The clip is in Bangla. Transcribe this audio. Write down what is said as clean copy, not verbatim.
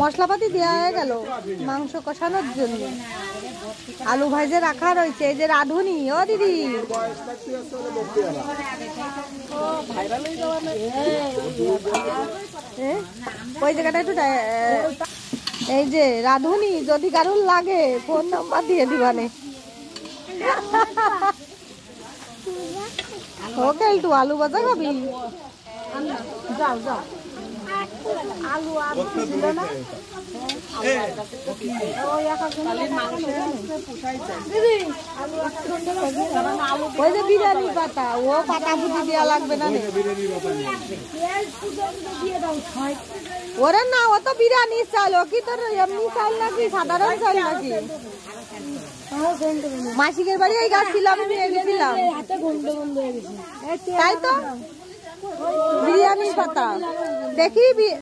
মশলাপাতি দেওয়া হয়ে গেল মাংস কষানোর জন্য। আলু ভাজে রাখা রয়েছে। এই যে রাঁধুনি, ও দিদি ওই জায়গাটা একটু, এই যে রাঁধুনি, যদি কারুর লাগে ফোন নাম্বার দিয়ে দিবানে। ওকে একটু আলু ভাজা খাবি? যাও যাও, আলু আলু ছিল না। ওই যে বিরিয়ানি পাতা, ও পাতা পুঁতি দেওয়া লাগবে না। ওরে না, ও তো বিরিয়ানি চাল। ও কি তোর এমনি চাল নাকি সাধারণ চাল নাকি? মাসিকের বাড়ি এই গাছ ছিল, আমি নিয়ে গেছিলাম। তাই তো বিরিয়ানির পাতা দেখি।